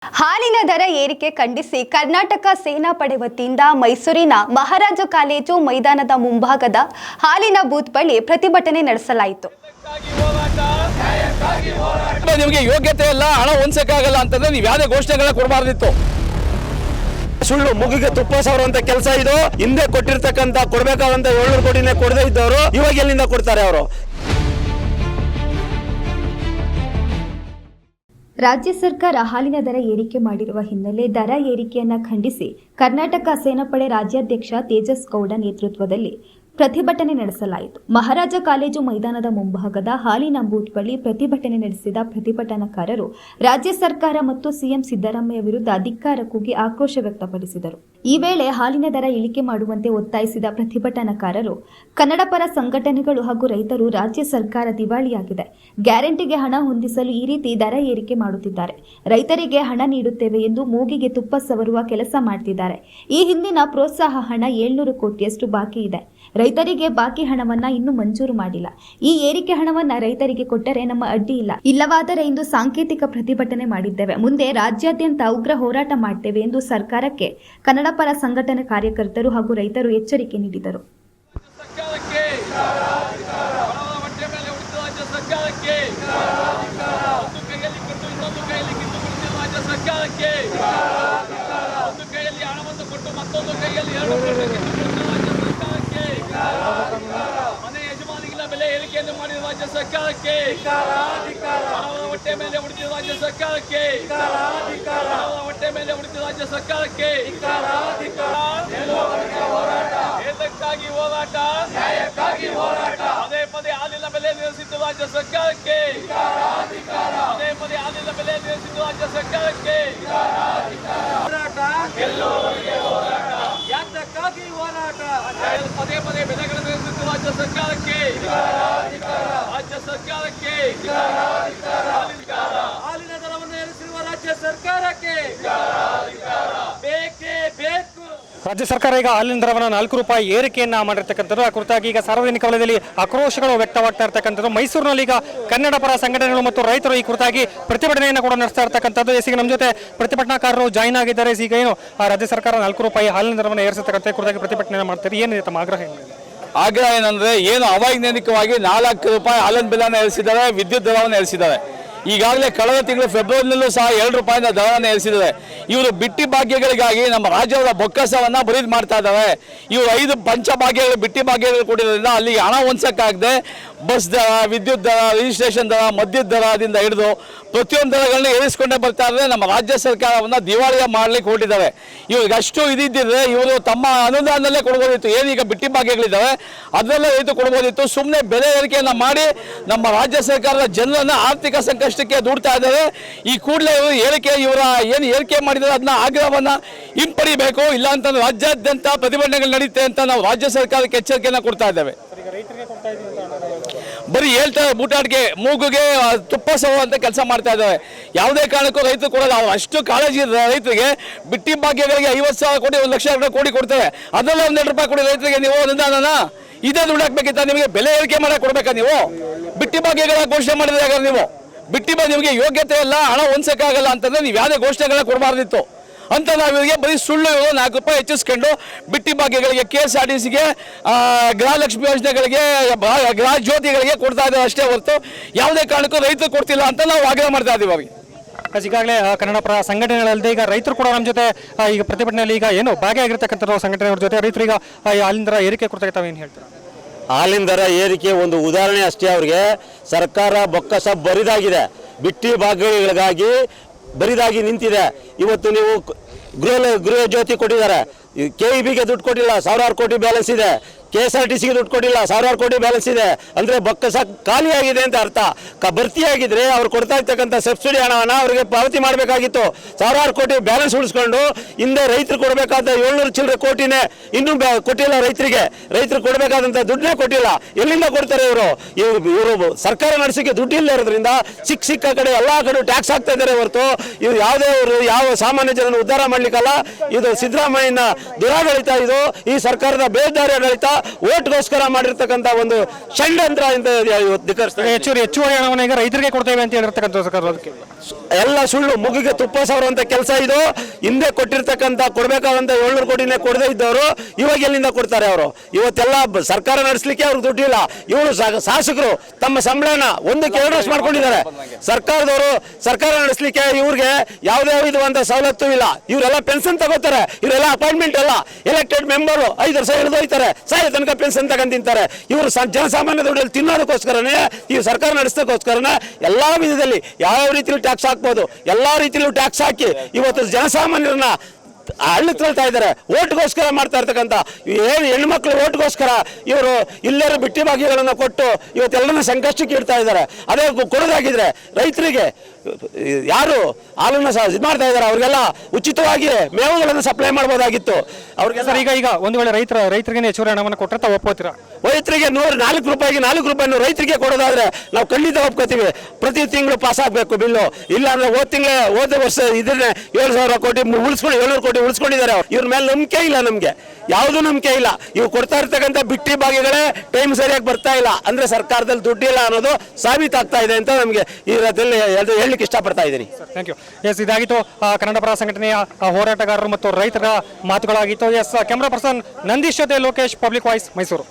ಹಾಲಿನ ದರ ಏರಿಕೆ ಖಂಡಿಸಿ ಕರ್ನಾಟಕ ಸೇನಾ ಪಡೆ ವತಿಯಿಂದ ಮೈಸೂರಿನ ಮಹಾರಾಜ ಕಾಲೇಜು ಮೈದಾನದ ಮುಂಭಾಗದ ಹಾಲಿನ ಬೂತ್ ಬಳಿ ಪ್ರತಿಭಟನೆ ನಡೆಸಲಾಯಿತು. ನಿಮಗೆ ಯೋಗ್ಯತೆ ಇಲ್ಲ, ಹಣ ಹೊಂದಕ್ಕಾಗಲ್ಲ ಅಂತಂದ್ರೆ ನೀವು ಯಾವುದೇ ಘೋಷಣೆಗಳನ್ನ ಕೊಡಬಾರ್ದಿತ್ತು. ಸುಳ್ಳು ಮುಗಿಗೆ ತುಪ್ಪ ಸಾವಿರ ಕೆಲಸ ಇದು. ಹಿಂದೆ ಕೊಟ್ಟಿರ್ತಕ್ಕಂಥ ಕೊಡಬೇಕಾದಂತ 700 ಕೋಟಿನೇ ಕೊಡದೇ ಇದ್ದವರು ಇವಾಗ ಎಲ್ಲಿಂದ ಕೊಡ್ತಾರೆ ಅವರು? ರಾಜ್ಯ ಸರ್ಕಾರ ಹಾಲಿನ ದರ ಏರಿಕೆ ಮಾಡಿರುವ ಹಿನ್ನೆಲೆ ದರ ಏರಿಕೆಯನ್ನು ಖಂಡಿಸಿ ಕರ್ನಾಟಕ ಸೇನಾಪಡೆ ರಾಜ್ಯಾಧ್ಯಕ್ಷ ತೇಜಸ್ ಗೌಡ ನೇತೃತ್ವದಲ್ಲಿ ಪ್ರತಿಭಟನೆ ನಡೆಸಲಾಯಿತು. ಮಹಾರಾಜ ಕಾಲೇಜು ಮೈದಾನದ ಮುಂಭಾಗದ ಹಾಲಿನ ಬೂತ್ ಬಳಿ ಪ್ರತಿಭಟನೆ ನಡೆಸಿದ ಪ್ರತಿಭಟನಾಕಾರರು ರಾಜ್ಯ ಸರ್ಕಾರ ಮತ್ತು ಸಿಎಂ ಸಿದ್ದರಾಮಯ್ಯ ವಿರುದ್ಧ ಧಿಕ್ಕಾರ ಕೂಗಿ ಆಕ್ರೋಶ ವ್ಯಕ್ತಪಡಿಸಿದರು. ಈ ವೇಳೆ ಹಾಲಿನ ದರ ಇಳಿಕೆ ಮಾಡುವಂತೆ ಒತ್ತಾಯಿಸಿದ ಪ್ರತಿಭಟನಾಕಾರರು ಕನ್ನಡಪರ ಸಂಘಟನೆಗಳು ಹಾಗೂ ರೈತರು ರಾಜ್ಯ ಸರ್ಕಾರ ದಿವಾಳಿಯಾಗಿದೆ, ಗ್ಯಾರಂಟಿಗೆ ಹಣ ಹೊಂದಿಸಲು ಈ ರೀತಿ ದರ ಏರಿಕೆ ಮಾಡುತ್ತಿದ್ದಾರೆ, ರೈತರಿಗೆ ಹಣ ನೀಡುತ್ತೇವೆ ಎಂದು ಮೂಗಿಗೆ ತುಪ್ಪ ಸವರುವ ಕೆಲಸ ಮಾಡ್ತಿದ್ದಾರೆ. ಈ ಹಿಂದಿನ ಪ್ರೋತ್ಸಾಹ ಹಣ 700 ಕೋಟಿಯಷ್ಟು ಬಾಕಿ ಇದೆ. ರೈತರಿಗೆ ಬಾಕಿ ಹಣವನ್ನ ಇನ್ನೂ ಮಂಜೂರು ಮಾಡಿಲ್ಲ. ಈ ಏರಿಕೆ ಹಣವನ್ನ ರೈತರಿಗೆ ಕೊಟ್ಟರೆ ನಮ್ಮ ಅಡ್ಡಿ ಇಲ್ಲ, ಇಲ್ಲವಾದರೆ ಇಂದು ಸಾಂಕೇತಿಕ ಪ್ರತಿಭಟನೆ ಮಾಡಿದ್ದೇವೆ, ಮುಂದೆ ರಾಜ್ಯಾದ್ಯಂತ ಉಗ್ರ ಹೋರಾಟ ಮಾಡ್ತೇವೆ ಎಂದು ಸರ್ಕಾರಕ್ಕೆ ಕನ್ನಡಪರ ಸಂಘಟನೆ ಕಾರ್ಯಕರ್ತರು ಹಾಗೂ ರೈತರು ಎಚ್ಚರಿಕೆ ನೀಡಿದರು. ಮನೆ ಯಜಮಾನಿಗಳ ಬೆಲೆ ಏರಿಕೆಯನ್ನು ಮಾಡಿದ ರಾಜ್ಯ ಸರ್ಕಾರಕ್ಕೆ, ಹೊಟ್ಟೆ ಮೇಲೆ ಉಳಿದ ರಾಜ್ಯ ಸರ್ಕಾರಕ್ಕೆ, ಹೊಟ್ಟೆ ಮೇಲೆ ಉಳಿದ ರಾಜ್ಯ ಸರ್ಕಾರಕ್ಕೆ ಏತಕ್ಕಾಗಿ ಹೋರಾಟ, ಪದೇ ಪದೇ ಹಾಲಿನ ಬೆಲೆ ನಿಲ್ಲಿಸಿದ್ದು ರಾಜ್ಯ ಸರ್ಕಾರಕ್ಕೆ, ಪದೇ ಪದೇ ಹಾಲಿನ ಬೆಲೆ ನಿಲ್ಲಿಸಿದ್ದು ರಾಜ್ಯ ಸರ್ಕಾರಕ್ಕೆ ಯಾತಕ್ಕಾಗಿ ಹೋರಾಟ, ಪದೇ ಪದೇ ಬೆಲೆಗಳನ್ನು ನಿಲ್ಲಿಸಿದ್ದು ರಾಜ್ಯ ಸರ್ಕಾರಕ್ಕೆ, ರಾಜ್ಯ ಸರ್ಕಾರಕ್ಕೆ ಹಾಲಿನ ದರವನ್ನು ಏರಿಸಿರುವ ರಾಜ್ಯ ಸರ್ಕಾರಕ್ಕೆ ಬೇಕೇ ಬೇಕು. ರಾಜ್ಯ ಸರ್ಕಾರ ಈಗ ಹಾಲಿನ ದರವನ್ನು 4 ರೂಪಾಯಿ ಏರಿಕೆಯನ್ನ ಮಾಡಿರ್ತಕ್ಕಂಥದ್ದು. ಆ ಕುರಿತಾಗಿ ಈಗ ಸಾರ್ವಜನಿಕ ವಲಯದಲ್ಲಿ ಆಕ್ರೋಶಗಳು ವ್ಯಕ್ತವಾಗ್ತಾ ಇರ್ತಕ್ಕಂಥದ್ದು. ಮೈಸೂರಿನಲ್ಲಿ ಈಗ ಕನ್ನಡ ಪರ ಸಂಘಟನೆಗಳು ಮತ್ತು ರೈತರು ಈ ಕುರಿತಾಗಿ ಪ್ರತಿಭಟನೆಯನ್ನು ಕೂಡ ನಡೆಸ್ತಾ ಇರ್ತಕ್ಕಂಥದ್ದು. ಈಗ ನಮ್ಮ ಜೊತೆ ಪ್ರತಿಭಟನಾಕಾರರು ಜಾಯಿನ್ ಆಗಿದ್ದಾರೆ. ಈಗ ಏನು ರಾಜ್ಯ ಸರ್ಕಾರ 4 ರೂಪಾಯಿ ಹಾಲಿನ ದರವನ್ನು ಏರಿಸತಕ್ಕಂಥ ಕುರಿತಾಗಿ ಪ್ರತಿಭಟನೆ ಮಾಡ್ತಾರೆ, ಏನಿದೆ ತಮ್ಮ ಆಗ್ರಹ? ಆಗ್ರಹ ಏನಂದ್ರೆ, ಏನು ಅವೈಜ್ಞಾನಿಕವಾಗಿ 4 ರೂಪಾಯಿ ಹಾಲಿನ ಬೆಲೆಯನ್ನು ಏರಿಸಿದ್ದಾರೆ, ವಿದ್ಯುತ್ ದರವನ್ನು ಏರಿಸಿದ್ದಾರೆ. ಈಗಾಗಲೇ ಕಳೆದ ತಿಂಗಳು ಫೆಬ್ರವರಿನಲ್ಲೂ ಸಹ 2 ರೂಪಾಯಿನ ದರವನ್ನು ಏರಿಸಿದ್ದಾರೆ. ಇವರು ಬಿಟ್ಟಿ ಭಾಗ್ಯಗಳಿಗಾಗಿ ನಮ್ಮ ರಾಜ್ಯದ ಬೊಕ್ಕಸವನ್ನ ಬರೀದ್ ಮಾಡ್ತಾ ಇದ್ದಾರೆ. ಇವರು 5 ಪಂಚಭಾಗ್ಯಗಳು ಬಿಟ್ಟಿ ಭಾಗ್ಯಗಳು ಕೊಟ್ಟಿರೋದ್ರಿಂದ ಅಲ್ಲಿಗೆ ಹಣ ಹೊಂದಕ್ಕಾಗದೆ ಬಸ್ ದರ, ವಿದ್ಯುತ್ ದರ, ರಿಜಿಸ್ಟ್ರೇಷನ್ ದರ, ಮದ್ಯದ ದರದಿಂದ ಹಿಡಿದು ಪ್ರತಿಯೊಂದು ದರಗಳನ್ನ ಏರಿಸಿಕೊಂಡೇ ಬರ್ತಾ ಇದ್ದಾರೆ. ನಮ್ಮ ರಾಜ್ಯ ಸರ್ಕಾರವನ್ನು ದಿವಾಳಿಯ ಮಾಡ್ಲಿಕ್ಕೆ ಹೊರಟಿದ್ದಾರೆ. ಇವ್ರಿಗೆ ಅಷ್ಟು ಇದಿದ್ದರೆ ಇವರು ತಮ್ಮ ಅನುದಾನದಲ್ಲೇ ಕೊಡ್ಬೋದಿತ್ತು. ಏನೀಗ ಬಿಟ್ಟಿ ಭಾಗ್ಯಗಳಿದ್ದಾವೆ ಅದರಲ್ಲೇ ರೈತ ಕೊಡ್ಬೋದಿತ್ತು. ಸುಮ್ಮನೆ ಬೆಲೆ ಏರಿಕೆಯನ್ನು ಮಾಡಿ ನಮ್ಮ ರಾಜ್ಯ ಸರ್ಕಾರದ ಜನರನ್ನ ಆರ್ಥಿಕ ಸಂಕಷ್ಟಕ್ಕೆ ದೂಡ್ತಾ ಇದ್ದಾರೆ. ಈ ಕೂಡಲೇ ಇವರ ಏನು ಏರಿಕೆ ಮಾಡಿದರೆ ಅದನ್ನ ಆಗ್ರಹವನ್ನ ಹಿಂಪಡಿಬೇಕು, ಇಲ್ಲ ಅಂತಂದ್ರೆ ರಾಜ್ಯಾದ್ಯಂತ ಪ್ರತಿಭಟನೆಗಳು ನಡೆಯುತ್ತೆ ಅಂತ ನಾವು ರಾಜ್ಯ ಸರ್ಕಾರಕ್ಕೆ ಎಚ್ಚರಿಕೆಯನ್ನು ಕೊಡ್ತಾ ಇದ್ದೇವೆ. ಬರೀ ಹೇಳ್ತಾರೆ ಬೂಟಾಟಿಗೆ ಮೂಗುಗೆ ತುಪ್ಪ ಸವರುವಂತ ಕೆಲಸ ಮಾಡ್ತಾ ಇದ್ದಾರೆ. ಯಾವುದೇ ಕಾರಣಕ್ಕೂ ರೈತರು ಕೊಡೋದು. ಅವ್ರು ಅಷ್ಟು ಕಾಳಜಿ ರೈತರಿಗೆ ಬಿಟ್ಟಿ ಭಾಗ್ಯಗಳಿಗೆ 50,000 ಕೋಟಿ 1,00,000 ಕೋಟಿ ಕೊಡ್ತಾರೆ. ಅದರಲ್ಲೇ 1 ರೂಪಾಯಿ ಕೊಡಿ ರೈತರಿಗೆ. ನೀವು ಅನುದಾನನ ಇದೇ ದುಡ್ಡು ಹಾಕ್ಬೇಕಿತ್ತ? ನಿಮಗೆ ಬೆಲೆ ಏರಿಕೆ ಮಾಡಕ್ಕೆ ಕೊಡ್ಬೇಕಾ? ನೀವು ಬಿಟ್ಟಿ ಭಾಗ್ಯಗಳ ಘೋಷಣೆ ಮಾಡಿದ್ರೆ ಹಾಗಾದ್ರೆ ನೀವು ಬಿಟ್ಟಿ ನಿಮಗೆ ಯೋಗ್ಯತೆ ಇಲ್ಲ, ಹಣ ಹೊಂದಕ್ಕಾಗಲ್ಲ ಅಂತಂದ್ರೆ ನೀವು ಯಾವುದೇ ಘೋಷಣೆಗಳನ್ನ ಕೊಡಬಾರ್ದಿತ್ತು ಅಂತ ನಾವು ಇವರಿಗೆ ಬರೀ ಸುಳ್ಳು 4 ರೂಪಾಯಿ ಹೆಚ್ಚಿಸ್ಕೊಂಡು ಬಿಟ್ಟಿ ಭಾಗ್ಯಗಳಿಗೆ, KSRTCಗೆ, ಗೃಹಲಕ್ಷ್ಮಿ ಯೋಜನೆಗಳಿಗೆ, ಗೃಹ ಜ್ಯೋತಿಗಳಿಗೆ ಕೊಡ್ತಾ ಇದ್ದಾರೆ ಅಷ್ಟೇ ಹೊರತು ಯಾವುದೇ ಕಾರಣಕ್ಕೂ ರೈತರು ಕೊಡ್ತಿಲ್ಲ ಅಂತ ನಾವು ಆಗ್ರಹ ಮಾಡ್ತಾ ಇದ್ದೀವಿ. ಅವರಿಗೆ ಈಗಾಗಲೇ ಕನ್ನಡ ಪರ ಸಂಘಟನೆಗಳಲ್ಲದೆ ಈಗ ರೈತರು ಕೂಡ ನಮ್ಮ ಜೊತೆ ಈಗ ಪ್ರತಿಭಟನೆಯಲ್ಲಿ ಈಗ ಏನು ಭಾಗಿಯಾಗಿರ್ತಕ್ಕಂಥ ಸಂಘಟನೆಗಳ ಜೊತೆ ರೈತರು ಈಗ ಹಾಲಿನ ದರ ಏರಿಕೆ ಕೊಡ್ತಾ ತಾವೇನು ಹೇಳ್ತಾರೆ? ಹಾಲಿನ ದರ ಏರಿಕೆ ಒಂದು ಉದಾಹರಣೆ ಅಷ್ಟೇ. ಅವ್ರಿಗೆ ಸರ್ಕಾರ ಬೊಕ್ಕಸ ಬರಿದಾಗಿದೆ, ಬಿಟ್ಟಿ ಭಾಗ್ಯಗಳಿಗಾಗಿ ಬರಿದಾಗಿ ನಿಂತಿದೆ. ಇವತ್ತು ನೀವು ಗೃಹ ಜ್ಯೋತಿ ಕೊಟ್ಟಿದ್ದಾರೆ, KEBಗೆ ದುಡ್ಡು ಕೊಟ್ಟಿಲ್ಲ, 1,000 ಕೋಟಿ ಬ್ಯಾಲೆನ್ಸ್ ಇದೆ. KSRTCಗೆ ದುಡ್ಡು ಕೊಟ್ಟಿಲ್ಲ, 1,000 ಕೋಟಿ ಬ್ಯಾಲೆನ್ಸ್ ಇದೆ. ಅಂದರೆ ಬೊಕ್ಕಸ ಖಾಲಿಯಾಗಿದೆ ಅಂತ ಅರ್ಥ. ಭರ್ತಿಯಾಗಿದ್ರೆ ಅವ್ರು ಕೊಡ್ತಾ ಇರ್ತಕ್ಕಂಥ ಸಬ್ಸಿಡಿ ಹಣವನ್ನು ಅವರಿಗೆ ಪಾವತಿ ಮಾಡಬೇಕಾಗಿತ್ತು. 1,000 ಕೋಟಿ ಬ್ಯಾಲೆನ್ಸ್ ಉಳಿಸ್ಕೊಂಡು ಹಿಂದೆ ರೈತರು ಕೊಡಬೇಕಾದ 700 ಚಿಲ್ಲರೆ ಕೋಟಿನೇ ಇನ್ನೂ ಕೊಟ್ಟಿಲ್ಲ ರೈತರಿಗೆ. ರೈತರು ಕೊಡಬೇಕಾದಂಥ ದುಡ್ಡನ್ನೇ ಕೊಟ್ಟಿಲ್ಲ. ಎಲ್ಲಿಂದ ಕೊಡ್ತಾರೆ ಇವರು ಸರ್ಕಾರ ನಡೆಸೋಕ್ಕೆ ದುಡ್ಡಿಲ್ಲ ಇರೋದ್ರಿಂದ ಸಿಕ್ಕ ಕಡೆ ಎಲ್ಲ ಕಡೆ ಟ್ಯಾಕ್ಸ್ ಹಾಕ್ತಾ ಇದ್ದಾರೆ ಹೊರತು ಇವ್ರು ಯಾವ ಸಾಮಾನ್ಯ ಜನರನ್ನು ಉದ್ಧಾರ ಮಾಡಲಿಕ್ಕಲ್ಲ. ಇದು ಸಿದ್ದರಾಮಯ್ಯನ ದುರಾಡಳಿತ, ಇದು ಈ ಸರ್ಕಾರದ ಬೇಜವಾಬ್ದಾರಿ ಆಡಳಿತ. ಓಟ್ಗೋಸ್ಕರ ಮಾಡಿರ್ತಕ್ಕಂಥ ಒಂದು ಷಡ್ಯಂತ್ರ ಅಂತ ಇವತ್ತು ಧಿಕ್ಕರಿಸ್ತಾರೆ. ಹೆಚ್ಚುವರಿ ಹಣವನ್ನು ಈಗ ರೈತರಿಗೆ ಕೊಡ್ತೇವೆ ಅಂತ ಹೇಳಿರ್ತಕ್ಕಂಥ ಸರ್ಕಾರ ಅದಕ್ಕೆ ಎಲ್ಲ ಸುಳ್ಳು, ಮುಗಿಗೆ ತುಪ್ಪ ಸವರುವಂತ ಕೆಲಸ ಇದು. ಹಿಂದೆ ಕೊಟ್ಟಿರ್ತಕ್ಕಂಥ ಕೊಡ್ಬೇಕಾದಂತ 700 ಕೋಟಿನೇ ಕೊಡದೇ ಇದ್ದವರು ಇವಾಗ ಎಲ್ಲಿಂದ ಕೊಡ್ತಾರೆ? ಅವರು ಇವತ್ತೆಲ್ಲ ಸರ್ಕಾರ ನಡೆಸಲಿಕ್ಕೆ ಅವ್ರಿಗೆ ದುಡ್ಡಿಲ್ಲ. ಇವರು ಶಾಸಕರು ತಮ್ಮ ಸಂಬಳನ 1-2 ಮಾಡ್ಕೊಂಡಿದ್ದಾರೆ. ಸರ್ಕಾರದವರು ಸರ್ಕಾರ ನಡೆಸಲಿಕ್ಕೆ ಇವ್ರಿಗೆ ಯಾವುದೇ ವಿಧವಾದ ಸವಲತ್ತು ಇಲ್ಲ. ಇವರೆಲ್ಲ ಪೆನ್ಷನ್ ತಗೋತಾರೆ, ಇವರೆಲ್ಲ ಅಪಾಯಿಂಟ್ಮೆಂಟ್ ಅಲ್ಲ, ಎಲೆಕ್ಟೆಡ್ ಮೆಂಬರು 5 ವರ್ಷ ಹಿಡಿದೋಯ್ತಾರೆ, ಸಾಯ ತನಕ ಪೆನ್ಷನ್ ತಗೊಂಡ್ ತಿಂತಾರೆ. ಇವರು ಜನಸಾಮಾನ್ಯ ದುಡ್ಡಲ್ಲಿ ತಿನ್ನೋದಕ್ಕೋಸ್ಕರನೇ, ಈ ಸರ್ಕಾರ ನಡೆಸೋದಕ್ಕೋಸ್ಕರನೇ ಎಲ್ಲಾ ವಿಧದಲ್ಲಿ ಯಾವ ರೀತಿಯಲ್ಲಿ ಟ್ಯಾಕ್ಸ್ ಹಾಕ್ಬೋದು ಎಲ್ಲಾ ರೀತಿಯಲ್ಲೂ ಟ್ಯಾಕ್ಸ್ ಹಾಕಿ ಇವತ್ತು ಜನಸಾಮಾನ್ಯರನ್ನ ಹಳ್ಳಿ ತಳ್ತಾ ಇದ್ದಾರೆ. ಓಟ್ಗೋಸ್ಕರ ಮಾಡ್ತಾ ಇರ್ತಕ್ಕಂಥ ಏನು ಹೆಣ್ಮಕ್ಳು ಓಟ್ಗೋಸ್ಕರ ಇವರು ಇಲ್ಲೇರು ಬಿಟ್ಟಿ ಭಾಗ್ಯಗಳನ್ನು ಕೊಟ್ಟು ಇವತ್ತೆಲ್ಲರನ್ನ ಸಂಕಷ್ಟಕ್ಕೆ ಇಡ್ತಾ ಇದ್ದಾರೆ. ಅದೇ ಕೊಡೋದಾಗಿದ್ರೆ ರೈತರಿಗೆ ಯಾರು ಹಾಲನ್ನು ಇದು ಮಾಡ್ತಾ ಇದ್ದಾರೆ ಅವ್ರಿಗೆಲ್ಲ ಉಚಿತವಾಗಿ ಮೇವುಗಳನ್ನು ಸಪ್ಲೈ ಮಾಡ್ಬೋದಾಗಿತ್ತು. ಅವ್ರಿಗೆಲ್ಲ ಈಗ ಒಂದು ವೇಳೆ ರೈತರಿಗೆ ಹೆಚ್ಚುವರಿ ಹಣವನ್ನು ಕೊಟ್ಟರೆ ತಾವು ಒಪ್ಪೋತೀರಾ? ರೈತರಿಗೆ 4 ರೂಪಾಯಿನ ರೈತರಿಗೆ ಕೊಡೋದಾದ್ರೆ ನಾವು ಖಂಡಿತ ಒಪ್ಕೋತೀವಿ. ಪ್ರತಿ ತಿಂಗಳು ಪಾಸ್ ಆಗಬೇಕು ಬಿಲ್ಲು. ಇಲ್ಲ ಅಂದ್ರೆ ಹೋದ ವರ್ಷ ಇದನ್ನೇ 7,000 ಕೋಟಿ ಉಳಿಸ್ಕೊಂಡು 700 ಕೋಟಿ ಉಳಿಸ್ಕೊಂಡಿದ್ದಾರೆ. ಇವ್ರ ಮೇಲೆ ನಂಬಿಕೆ ಇಲ್ಲ, ನಮಗೆ ಯಾವುದೂ ನಂಬಿಕೆ ಇಲ್ಲ. ಇವು ಕೊಡ್ತಾ ಇರ್ತಕ್ಕಂಥ ಬಿಟ್ಟಿ ಭಾಗ್ಯಗಳೇ ಟೈಮ್ ಸರಿಯಾಗಿ ಬರ್ತಾ ಇಲ್ಲ ಅಂದ್ರೆ ಸರ್ಕಾರದಲ್ಲಿ ದುಡ್ಡಿಲ್ಲ ಅನ್ನೋದು ಸಾಬೀತಾಗ್ತಾ ಇದೆ ಅಂತ ನಮಗೆ ಈ ರಾಜ್ಯದಲ್ಲಿ ಹೇಳಲಿಕ್ಕೆ ಇಷ್ಟಪಡ್ತಾ ಇದ್ದೀನಿ. Thank you. ಎಸ್, ಇದಾಗಿತ್ತು ಕನ್ನಡ ಪರ ಸಂಘಟನೆಯ ಹೋರಾಟಗಾರರು ಮತ್ತು ರೈತರ ಮಾತುಗಳಾಗಿತ್ತು. ಎಸ್, ಕ್ಯಾಮ್ರಾ ಪರ್ಸನ್ ನಂದೀಶ್ ಜೊತೆ ಲೋಕೇಶ್, ಪಬ್ಲಿಕ್ ವಾಯ್ಸ್, ಮೈಸೂರು.